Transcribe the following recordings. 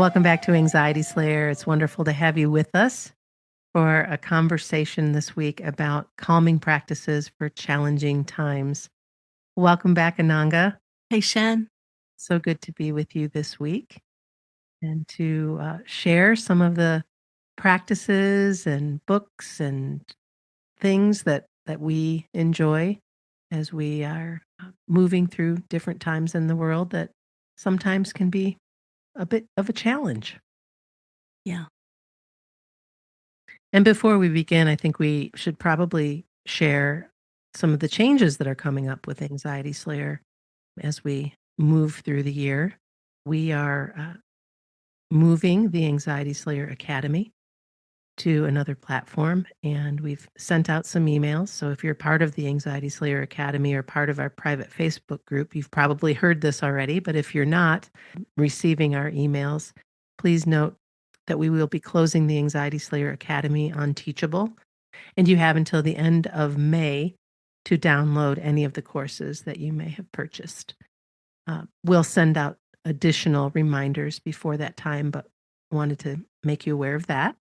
Welcome back to Anxiety Slayer. It's wonderful to have you with us for a conversation this week about calming practices for challenging times. Welcome back, Ananga. Hey, Shan. So good to be with you this week and to share some of the practices and books and things that we enjoy as we are moving through different times in the world that sometimes can be a bit of a challenge. Yeah. And before we begin, I think we should probably share some of the changes that are coming up with Anxiety Slayer as we move through the year. We are moving the Anxiety Slayer Academy to another platform, and we've sent out some emails. So if you're part of the Anxiety Slayer Academy or part of our private Facebook group, you've probably heard this already. But if you're not receiving our emails, please note that we will be closing the Anxiety Slayer Academy on Teachable, and you have until the end of May to download any of the courses that you may have purchased. We'll send out additional reminders before that time, but wanted to make you aware of that.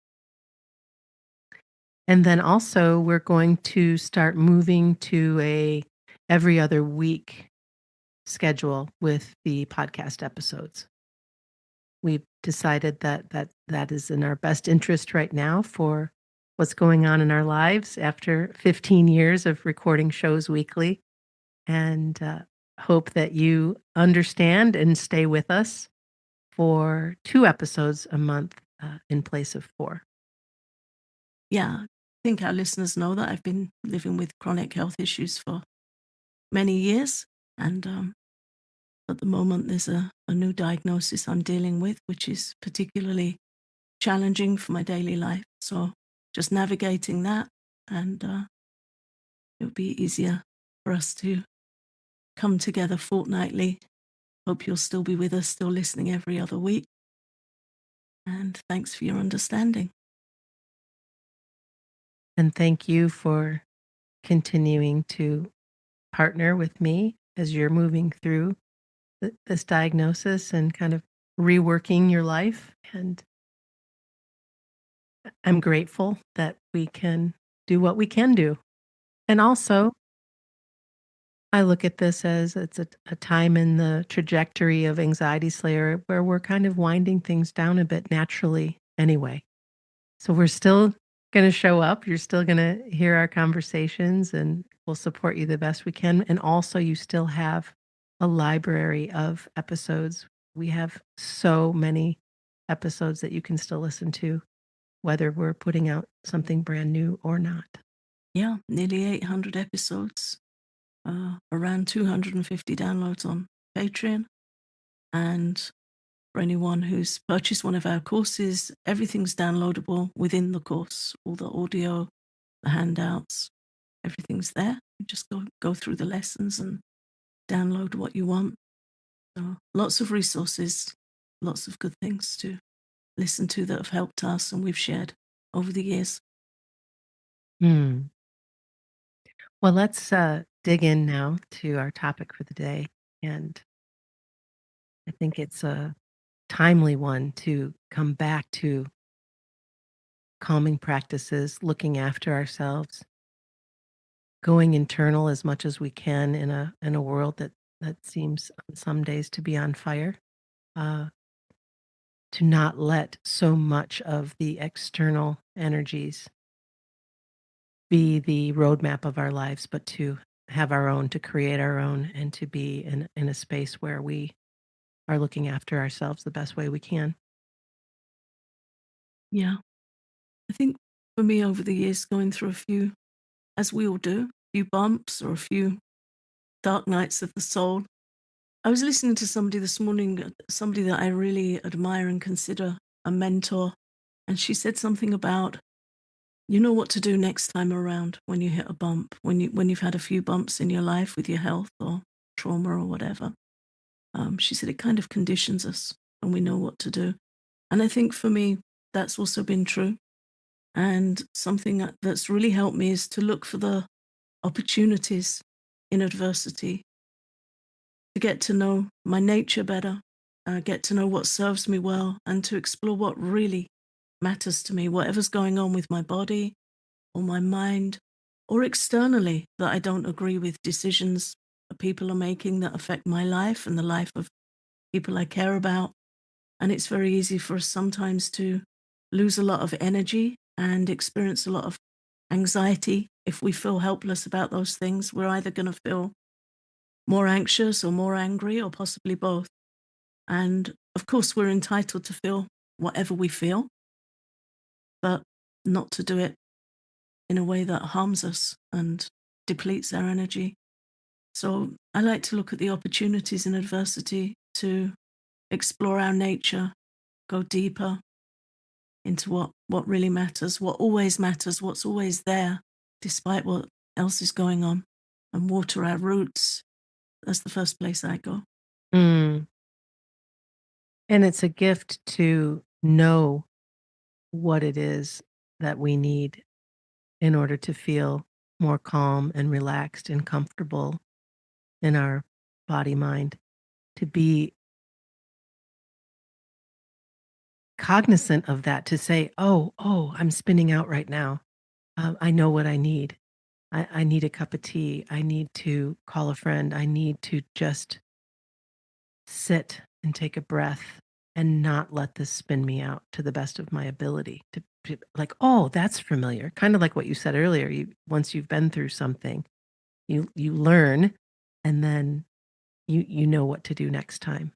And then also we're going to start moving to a every other week schedule with the podcast episodes. We've decided that is in our best interest right now for what's going on in our lives after 15 years of recording shows weekly, and hope that you understand and stay with us for 2 episodes a month in place of 4. Yeah. I think our listeners know that I've been living with chronic health issues for many years. And at the moment, there's a new diagnosis I'm dealing with, which is particularly challenging for my daily life. So just navigating that, and it'll be easier for us to come together fortnightly. Hope you'll still be with us, still listening every other week. And thanks for your understanding. And thank you for continuing to partner with me as you're moving through this diagnosis and kind of reworking your life. And I'm grateful that we can do what we can do. And also, I look at this as it's a time in the trajectory of Anxiety Slayer where we're kind of winding things down a bit naturally anyway. So we're still going to show up. You're still going to hear our conversations, and we'll support you the best we can. And also, you still have a library of episodes. We have so many episodes that you can still listen to, whether we're putting out something brand new or not. Yeah, nearly 800 episodes, around 250 downloads on Patreon. And for anyone who's purchased one of our courses, everything's downloadable within the course. All the audio, the handouts, everything's there. You just go through the lessons and download what you want. So lots of resources, lots of good things to listen to that have helped us and we've shared over the years. Well, let's dig in now to our topic for the day. And I think it's a timely one to come back to calming practices, looking after ourselves, going internal as much as we can in a world that seems some days to be on fire. To not let so much of the external energies be the roadmap of our lives, but to have our own, to create our own, and to be in a space where we are looking after ourselves the best way we can. Yeah. I think for me over the years, going through a few, as we all do, a few bumps or a few dark nights of the soul. I was listening to somebody this morning, somebody that I really admire and consider a mentor, and she said something about, you know what to do next time around when you hit a bump, when you've had a few bumps in your life with your health or trauma or whatever. She said it kind of conditions us and we know what to do. And I think for me, that's also been true. And something that's really helped me is to look for the opportunities in adversity, to get to know my nature better, get to know what serves me well, and to explore what really matters to me, whatever's going on with my body or my mind or externally that I don't agree with decisions that people are making that affect my life and the life of people I care about. And it's very easy for us sometimes to lose a lot of energy and experience a lot of anxiety if we feel helpless about those things. We're either going to feel more anxious or more angry or possibly both. And of course, we're entitled to feel whatever we feel, but not to do it in a way that harms us and depletes our energy. So I like to look at the opportunities in adversity to explore our nature, go deeper into what really matters, what always matters, what's always there, despite what else is going on, and water our roots. That's the first place I go. Mm. And it's a gift to know what it is that we need in order to feel more calm and relaxed and comfortable in our body mind, to be cognizant of that, to say, oh, I'm spinning out right now. I know what I need. I need a cup of tea. I need to call a friend. I need to just sit and take a breath and not let this spin me out to the best of my ability. Like, oh, that's familiar. Kind of like what you said earlier. Once you've been through something, you learn, and then you know what to do next time.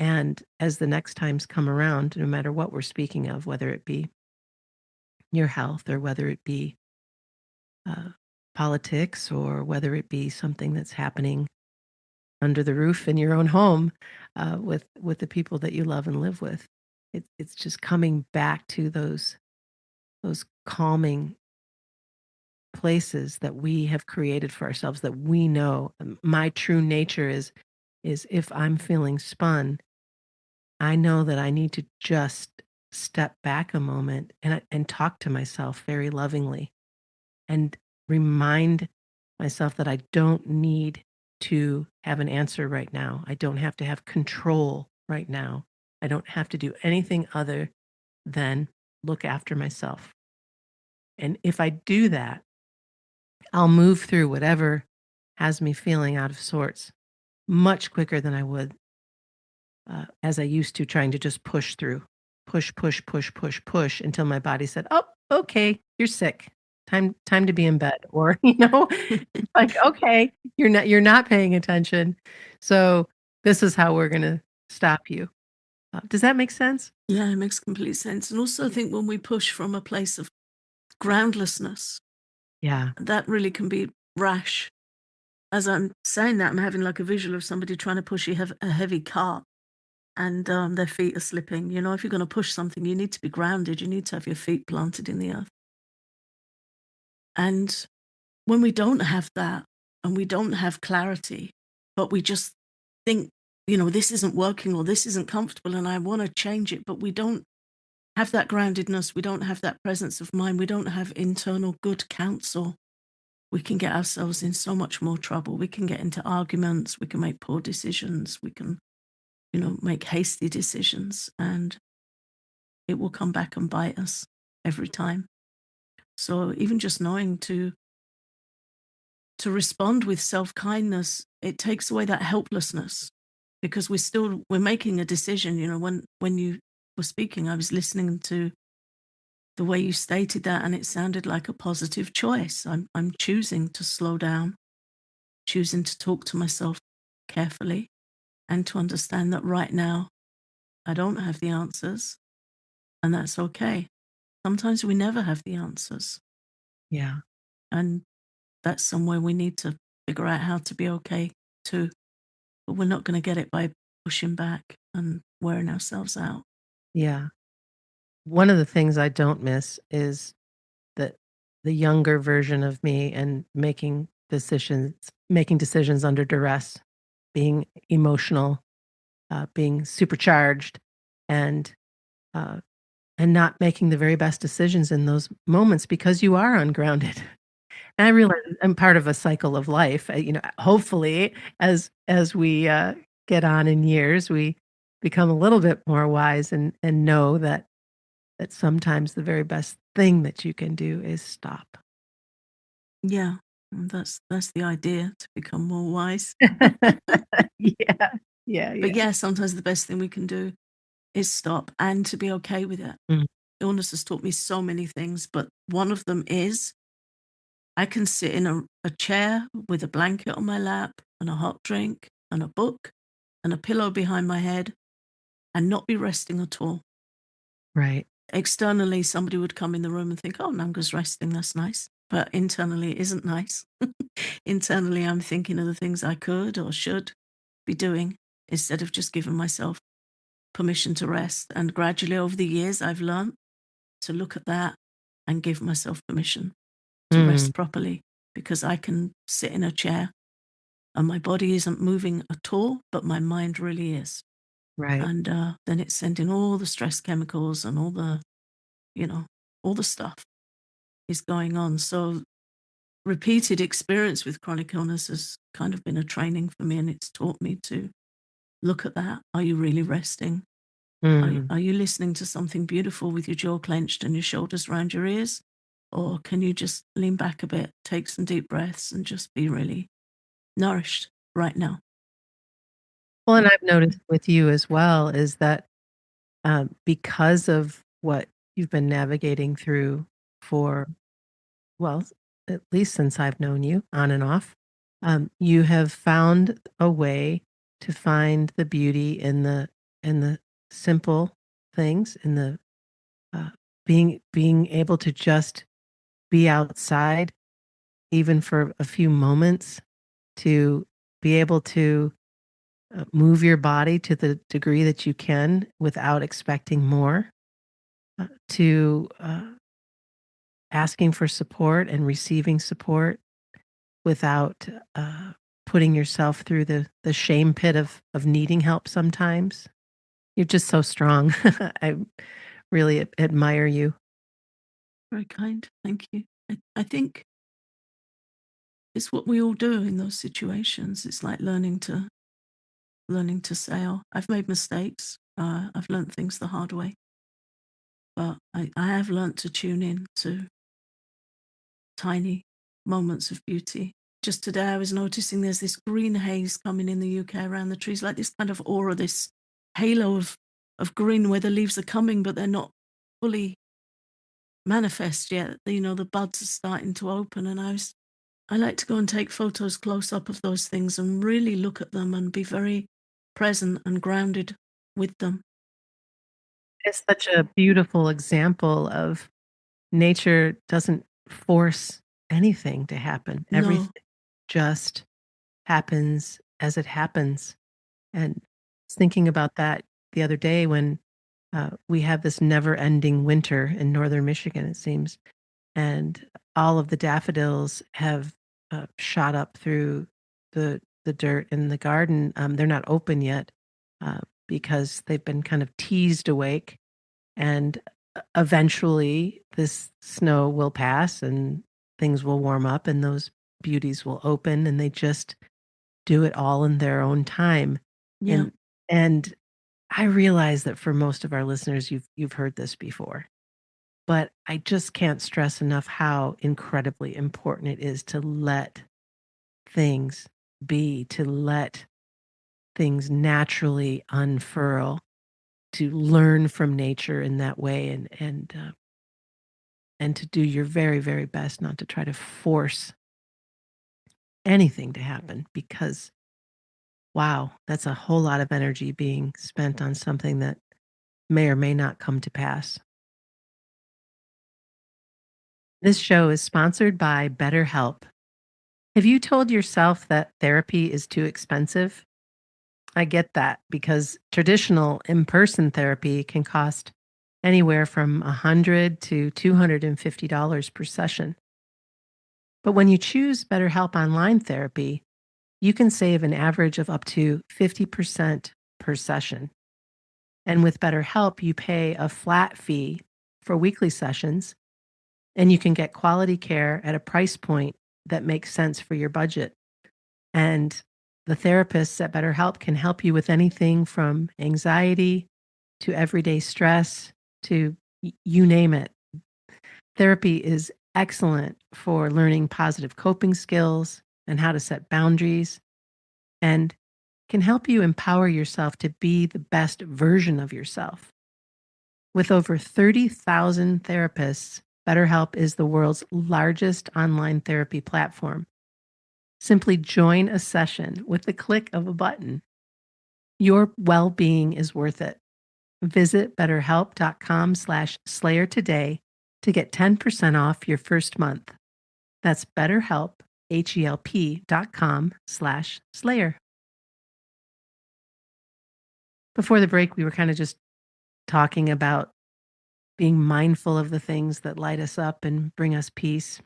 And as the next times come around, no matter what we're speaking of, whether it be your health or whether it be uh, politics or whether it be something that's happening under the roof in your own home with the people that you love and live with, it's just coming back to those calming places that we have created for ourselves that we know. My true nature is if I'm feeling spun, I know that I need to just step back a moment and talk to myself very lovingly and remind myself that I don't need to have an answer right now. I don't have to have control right now. I don't have to do anything other than look after myself. And if I do that, I'll move through whatever has me feeling out of sorts much quicker than I would as I used to, trying to just push through, push until my body said, "Oh, okay, you're sick. Time to be in bed." Or, like, "Okay, you're not paying attention. So this is how we're gonna stop you." Does that make sense? Yeah, it makes complete sense. And also, I think when we push from a place of groundlessness, Yeah. that really can be rash. As I'm saying that, I'm having like a visual of somebody trying to push a heavy cart and their feet are slipping. You know, if you're going to push something, you need to be grounded. You need to have your feet planted in the earth. And when we don't have that and we don't have clarity, but we just think, this isn't working or this isn't comfortable and I want to change it, but we don't have that groundedness, we don't have that presence of mind, we don't have internal good counsel, we can get ourselves in so much more trouble. We can get into arguments, we can make poor decisions, we can, make hasty decisions, and it will come back and bite us every time. So even just knowing to respond with self-kindness, it takes away that helplessness because we're making a decision. When you were speaking, I was listening to the way you stated that, and it sounded like a positive choice. I'm choosing to slow down, choosing to talk to myself carefully, and to understand that right now I don't have the answers, and that's okay. Sometimes we never have the answers, Yeah. and that's somewhere we need to figure out how to be okay too. But we're not going to get it by pushing back and wearing ourselves out. Yeah. One of the things I don't miss is that the younger version of me and making decisions under duress, being emotional, being supercharged, and uh, and not making the very best decisions in those moments because you are ungrounded. And I realize I'm part of a cycle of life. Hopefully, as we get on in years, become a little bit more wise and know that sometimes the very best thing that you can do is stop. Yeah, and that's the idea, to become more wise. Yeah. Yeah, But yeah. yeah, sometimes the best thing we can do is stop and to be okay with it. Mm, Illness has taught me so many things, but one of them is I can sit in a chair with a blanket on my lap and a hot drink and a book and a pillow behind my head and not be resting at all. right. Externally, somebody would come in the room and think, oh, Nanga's resting, that's nice. But internally, it isn't nice. Internally, I'm thinking of the things I could or should be doing instead of just giving myself permission to rest. And gradually over the years, I've learned to look at that and give myself permission to Mm, rest properly because I can sit in a chair and my body isn't moving at all, but my mind really is. right. And then it's sending all the stress chemicals and you know, all the stuff is going on. So repeated experience with chronic illness has kind of been a training for me, and it's taught me to look at that. Are you really resting? Mm, Are you listening to something beautiful with your jaw clenched and your shoulders around your ears? Or can you just lean back a bit, take some deep breaths, and just be really nourished right now? well, and Yeah. I've noticed with you as well is that, because of what you've been navigating through for, well, at least since I've known you on and off, you have found a way to find the beauty in the simple things, in the, uh, being able to just be outside even for a few moments, to be able to move your body to the degree that you can without expecting more, to asking for support and receiving support without putting yourself through the shame pit of needing help sometimes. You're just so strong. I really admire you. Very kind. Thank you. I think it's what we all do in those situations. It's like learning to sail. I've made mistakes. I've learned things the hard way, but I have learned to tune in to tiny moments of beauty. Just today, I was noticing there's this green haze coming in the UK around the trees, like this kind of aura, this halo of green where the leaves are coming, but they're not fully manifest yet. The buds are starting to open, and I like to go and take photos close up of those things and really look at them and be very present and grounded with them. It's such a beautiful example of nature doesn't force anything to happen. No, Everything just happens as it happens. And I was thinking about that the other day when we have this never ending winter in northern Michigan, it seems. And all of the daffodils have shot up through the dirt in the garden. They're not open yet because they've been kind of teased awake, and eventually this snow will pass and things will warm up and those beauties will open, and they just do it all in their own time. yeah, And I realize that for most of our listeners you've heard this before, but I just can't stress enough how incredibly important it is to let things be, to let things naturally unfurl, to learn from nature in that way, and to do your very, very best not to try to force anything to happen because, wow, that's a whole lot of energy being spent on something that may or may not come to pass. This show is sponsored by BetterHelp. Have you told yourself that therapy is too expensive? I get that because traditional in person therapy can cost anywhere from $100 to $250 per session. But when you choose BetterHelp Online Therapy, you can save an average of up to 50% per session. And with BetterHelp, you pay a flat fee for weekly sessions, and you can get quality care at a price point that makes sense for your budget. And The therapists at BetterHelp can help you with anything from anxiety to everyday stress to you name it. Therapy is excellent for learning positive coping skills and how to set boundaries, and can help you empower yourself to be the best version of yourself. With over 30,000 therapists, BetterHelp is the world's largest online therapy platform. Simply join a session with the click of a button. Your well-being is worth it. Visit betterhelp.com/slayer today to get 10% off your first month. That's BetterHelp, HELP.com/slayer. Before the break, we were kind of just talking about being mindful of the things that light us up and bring us peace.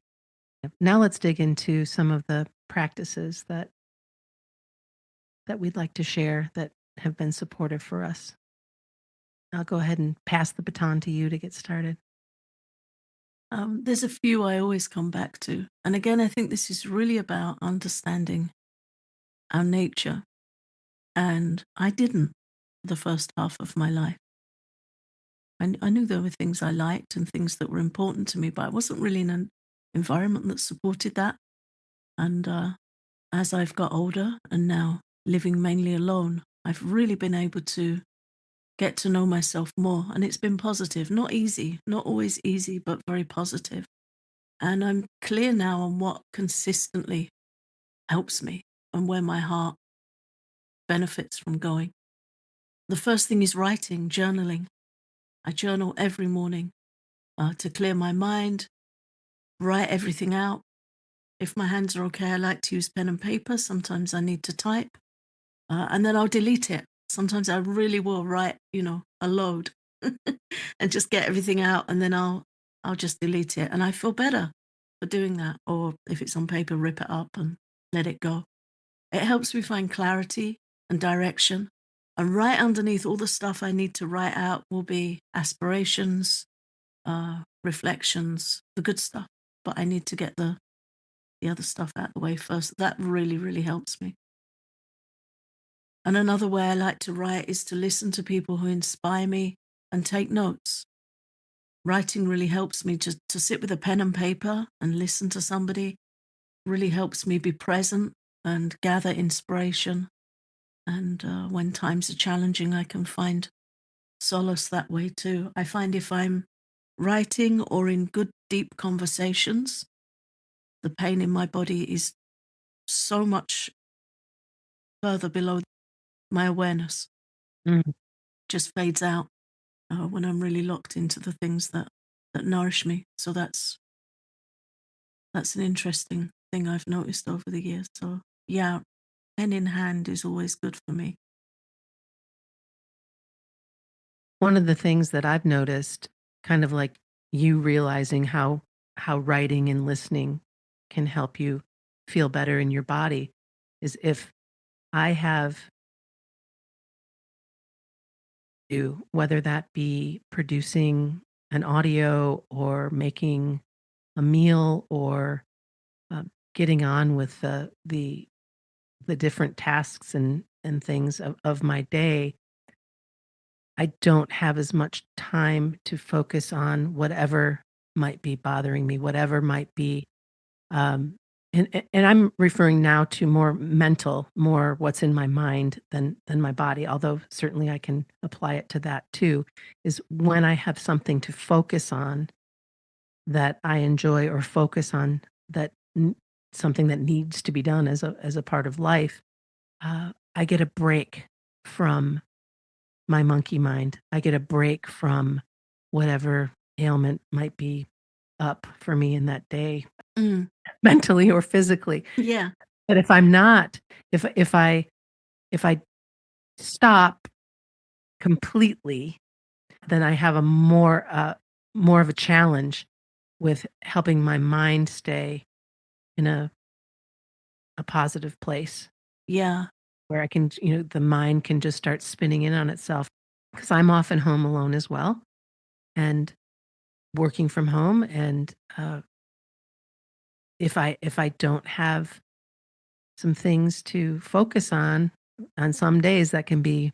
Now let's dig into some of the practices that we'd like to share that have been supportive for us. I'll go ahead and pass the baton to you to get started. There's a few I always come back to. And again, I think this is really about understanding our nature. And I didn't the first half of my life. I knew there were things I liked and things that were important to me, but I wasn't really in an environment that supported that. And as I've got older and now living mainly alone, I've really been able to get to know myself more. And it's been positive, not easy, not always easy, but very positive. And I'm clear now on what consistently helps me and where my heart benefits from going. The first thing is writing, journaling. I journal every morning to clear my mind, write everything out. If my hands are okay, I like to use pen and paper. Sometimes I need to type, and then I'll delete it. Sometimes I really will write, a load and just get everything out, and then I'll just delete it, and I feel better for doing that. Or if it's on paper, rip it up and let it go. It helps me find clarity and direction. And right underneath all the stuff I need to write out will be aspirations, reflections, the good stuff. But I need to get the other stuff out of the way first. That really, really helps me. And another way I like to write is to listen to people who inspire me and take notes. Writing really helps me to sit with a pen and paper and listen to somebody, really helps me be present and gather inspiration. And when times are challenging, I can find solace that way too. I find if I'm writing or in good, deep conversations, the pain in my body is so much further below my awareness, Mm. just fades out when I'm really locked into the things that nourish me. So that's an interesting thing I've noticed over the years. So yeah, pen in hand is always good for me. One of the things that I've noticed, kind of like you realizing how writing and listening can help you feel better in your body, is if I have to, whether that be producing an audio or making a meal or getting on with the different tasks and things of my day, I don't have as much time to focus on whatever might be bothering me, whatever might be, um, and I'm referring now to more mental, more what's in my mind than my body, although certainly I can apply it to that too, is when I have something to focus on that I enjoy or focus on that something that needs to be done as a part of life, I get a break from my monkey mind. I get a break from whatever ailment might be up for me in that day, Mm, mentally or physically. yeah, But if I'm not, if I stop completely, then I have a more of a challenge with helping my mind stay in a positive place yeah, where I can, the mind can just start spinning in on itself. Because I'm often home alone as well and working from home. And if I don't have some things to focus on some days that can be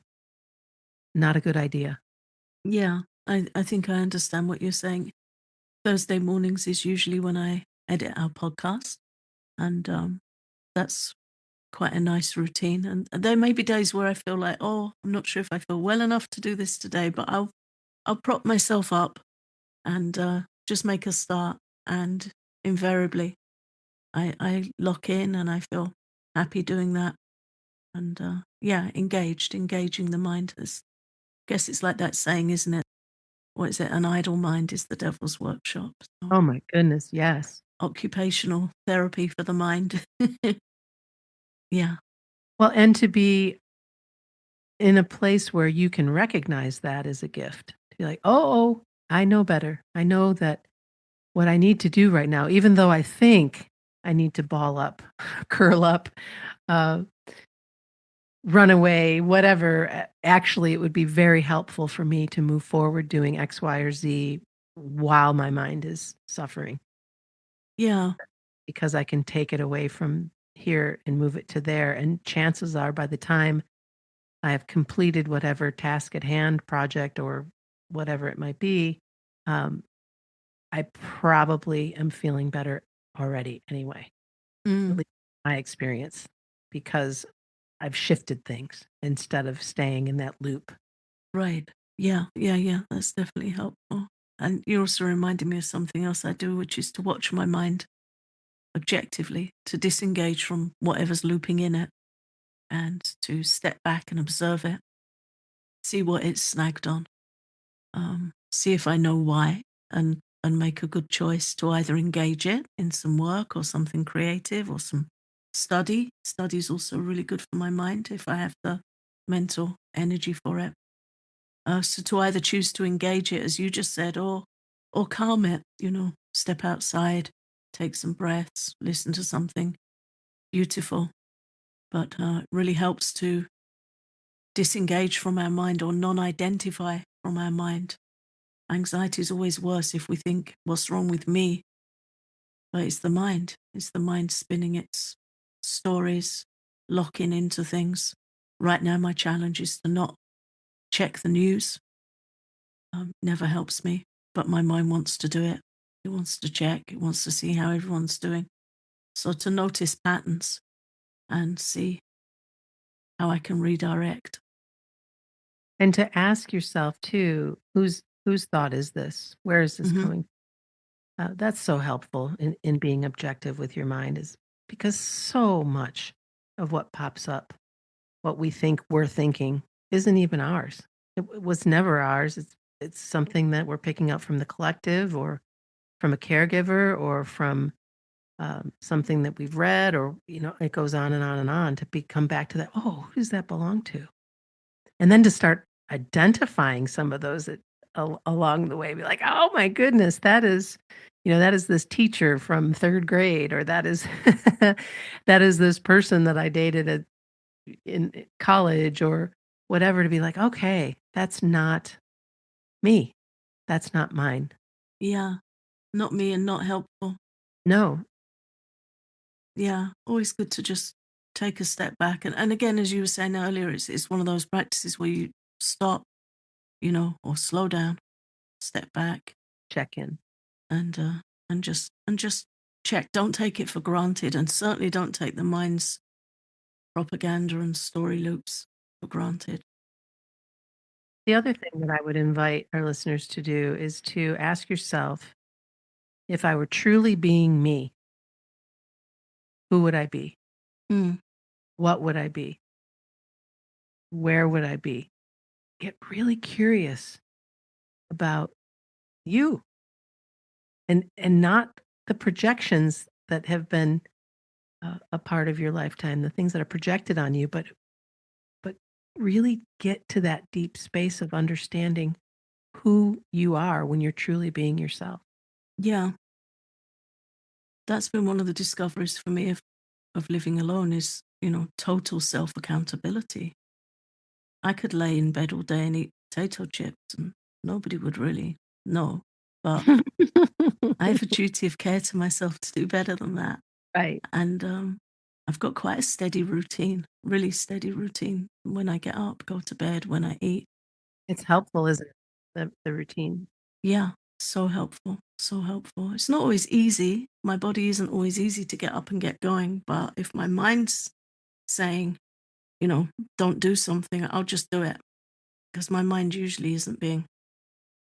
not a good idea. Yeah, I think I understand what you're saying. Thursday mornings is usually when I edit our podcast, and that's quite a nice routine. And there may be days where I feel like, oh, I'm not sure if I feel well enough to do this today, but I'll prop myself up and just make a start. And invariably, I lock in and I feel happy doing that. And yeah, engaging the mind. Guess it's like that saying, isn't it? What is it? An idle mind is the devil's workshop. So, Oh my goodness, yes. occupational therapy for the mind. Yeah. Well, and to be in a place where you can recognize that as a gift. To be like, "Oh, I know better. I know that what I need to do right now, even though I think I need to ball up, curl up, uh, run away, whatever, actually, it would be very helpful for me to move forward doing X, Y, or Z while my mind is suffering Yeah. because I can take it away from here and move it to there, and chances are by the time I have completed whatever task at hand, project, or whatever it might be, um, I probably am feeling better already anyway, at Mm, least my experience, because I've shifted things instead of staying in that loop. right. Yeah. Yeah. Yeah. That's definitely helpful. And you're also reminding me of something else I do, which is to watch my mind objectively, to disengage from whatever's looping in it and to step back and observe it, see what it's snagged on, see if I know why, and make a good choice to either engage it in some work or something creative or some study. Study is also really good for my mind if I have the mental energy for it. So to either choose to engage it, as you just said, or calm it, step outside, take some breaths, listen to something beautiful. But it really helps to disengage from our mind or non-identify from our mind. Anxiety is always worse if we think, what's wrong with me? But it's the mind. It's the mind spinning its stories, locking into things. Right now, my challenge is to not check the news. Never helps me, but my mind wants to do it. It wants to check, it wants to see how everyone's doing. So to notice patterns and see how I can redirect. And to ask yourself too, whose thought is this? Where is this Hmm. coming? That's so helpful in being objective with your mind, is because so much of what pops up, what we think we're thinking, isn't even ours. It was never ours. It's something that we're picking up from the collective, or from a caregiver, or from something that we've read, or it goes on and on and on to come back to that. Oh, who does that belong to? And then to start identifying some of those along the way, be like, "Oh my goodness, that is this teacher from 3rd grade, or that is that is this person that I dated in college," or whatever, to be like, "Okay, that's not me. That's not mine." Yeah, not me and not helpful. No, Yeah, always good to just take a step back. And again, as you were saying earlier, it's one of those practices where you stop, or slow down, step back, check in. and and just check. Don't take it for granted, and certainly don't take the mind's propaganda and story loops for granted. The other thing that I would invite our listeners to do is to ask yourself, if I were truly being me, who would I be? Mm, What would I be? Where would I be? Get really curious about you, and not the projections that have been a part of your lifetime, the things that are projected on you, but really get to that deep space of understanding who you are when you're truly being yourself. yeah, that's been one of the discoveries for me of living alone is total self accountability. I could lay in bed all day and eat potato chips and nobody would really know. But I have a duty of care to myself to do better than that. Right. And I've got quite a steady routine, really steady routine. When I get up, go to bed, when I eat. It's helpful, isn't it? The routine. Yeah, so helpful, so helpful. It's not always easy. My body isn't always easy to get up and get going, but if my mind's saying, you know, don't do something, I'll just do it because my mind usually isn't being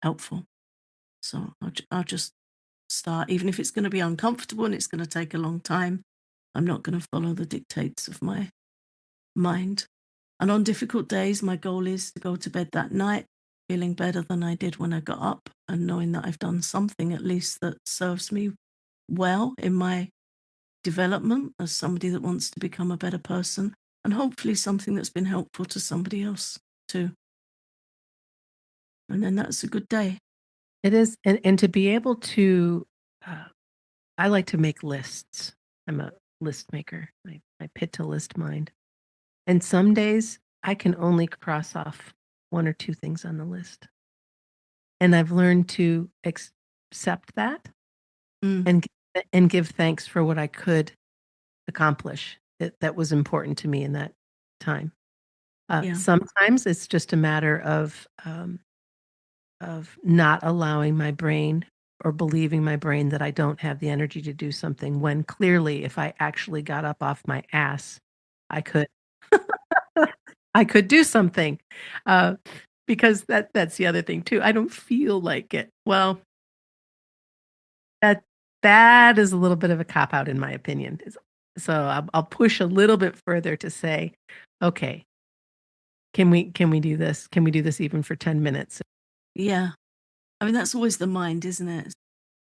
helpful. So I'll just start, even if it's going to be uncomfortable and it's going to take a long time. I'm not going to follow the dictates of my mind. And on difficult days, my goal is to go to bed that night feeling better than I did when I got up and knowing that I've done something at least that serves me well in my development as somebody that wants to become a better person, and hopefully something that's been helpful to somebody else too. And then that's a good day. It is, and to be able to, uh, I like to make lists. I'm a list maker. I pit to list mind. And some days I can only cross off 1 or 2 things on the list. And I've learned to accept that Mm, and and give thanks for what I could accomplish that was important to me in that time. yeah. Sometimes it's just a matter of not allowing my brain or believing my brain that I don't have the energy to do something when clearly if I actually got up off my ass, I could I could do something. Uh, because that's the other thing too. I don't feel like it. Well, that that is a little bit of a cop out in my opinion. So I'll push a little bit further to say, okay, can we do this? Can we do this even for 10 minutes? Yeah. I mean, that's always the mind, isn't it?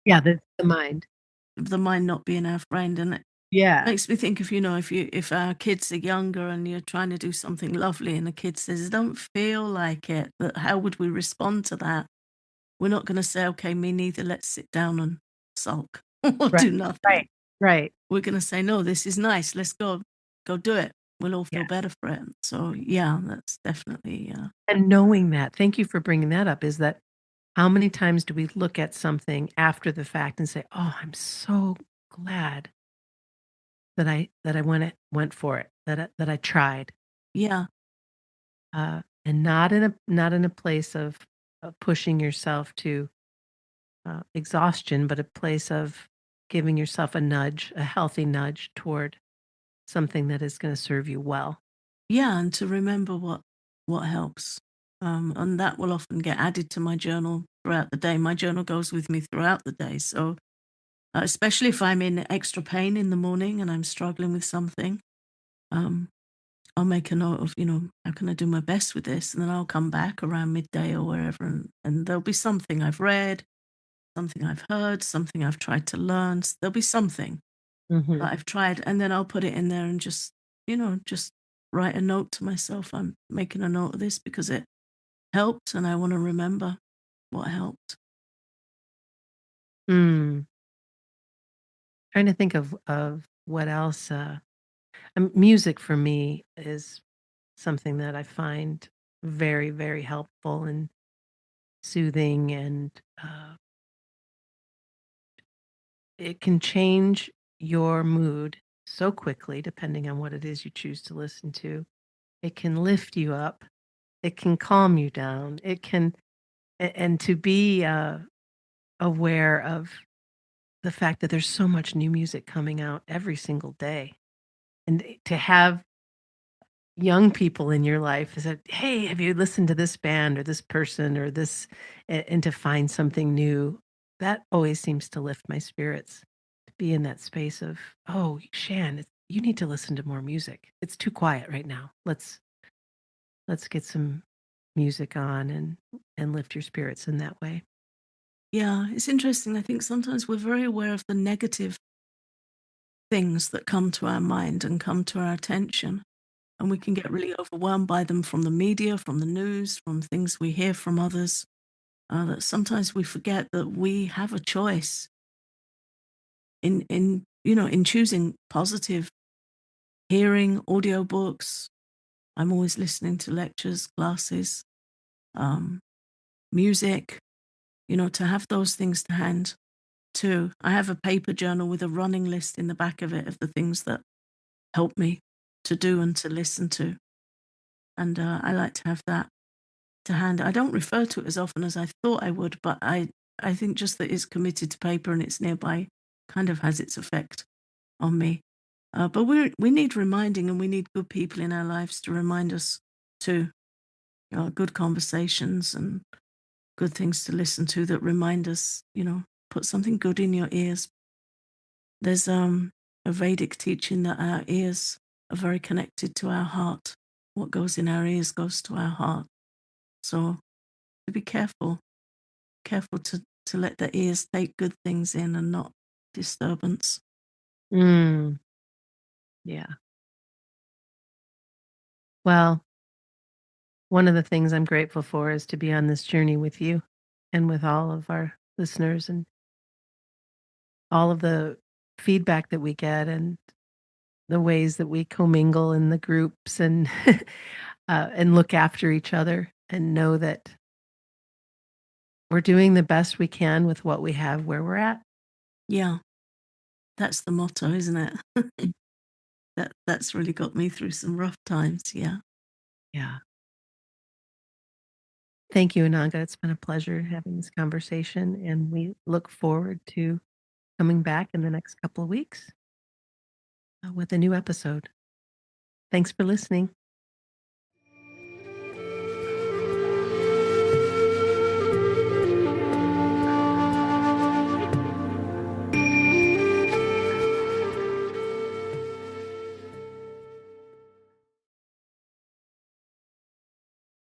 Yeah, that's the mind. The mind not being our friend. And it Yeah, makes me think, if if our kids are younger and you're trying to do something lovely and the kid says, I don't feel like it, that how would we respond to that? We're not going to say, okay, me neither, let's sit down and sulk or right, do nothing. right, right. We're going to say, no, this is nice, let's go do it. We'll all Yeah. feel better for it. So yeah, that's definitely And knowing that, thank you for bringing that up, is that how many times do we look at something after the fact and say, "Oh, I'm so glad that I went for it, that I tried." yeah. And not in a place of pushing yourself to, exhaustion, but a place of giving yourself a nudge, a healthy nudge toward something that is gonna serve you well. Yeah, and to remember what helps. And that will often get added to my journal throughout the day. My journal goes with me throughout the day. So especially if I'm in extra pain in the morning and I'm struggling with something, um, I'll make a note of, how can I do my best with this? And then I'll come back around midday or wherever, and there'll be something I've read, something I've heard, something I've tried to learn. There'll be something Mhm. that I've tried, and then I'll put it in there and just write a note to myself. I'm making a note of this because it helped, and I want to remember what helped. Mm. Trying to think of what else, music for me is something that I find very, very helpful and soothing, and it can change your mood so quickly depending on what it is you choose to listen to. It can lift you up, it can calm you down, it can and to be, aware of the fact that there's so much new music coming out every single day, and to have young people in your life is that, "Hey, have you listened to this band or this person or this," and to find something new, that always seems to lift my spirits, to be in that space of, "Oh, Shan, you need to listen to more music. It's too quiet right now. Let's get some music on and lift your spirits in that way." Yeah, it's interesting. I think sometimes we're very aware of the negative things that come to our mind and come to our attention, and we can get really overwhelmed by them from the media, from the news, from things we hear from others. That sometimes we forget that we have a choice in choosing positive, hearing audiobooks. I'm always listening to lectures, classes, um, music. To have those things to hand too. I have a paper journal with a running list in the back of it of the things that help me to do and to listen to. And I like to have that to hand. I don't refer to it as often as I thought I would, but I think just that it's committed to paper and it's nearby kind of has its effect on me. But we need reminding, and we need good people in our lives to remind us too. Good conversations and good things to listen to that remind us, put something good in your ears. There's a Vedic teaching that our ears are very connected to our heart. What goes in our ears goes to our heart. So to be careful to let the ears take good things in and not disturbance. Mm, yeah. Well, one of the things I'm grateful for is to be on this journey with you and with all of our listeners and all of the feedback that we get and the ways that we commingle in the groups and look after each other and know that we're doing the best we can with what we have where we're at. Yeah, that's the motto, isn't it? That's really got me through some rough times. Yeah. Yeah. Thank you, Ananga. It's been a pleasure having this conversation, and we look forward to coming back in the next couple of weeks with a new episode. Thanks for listening.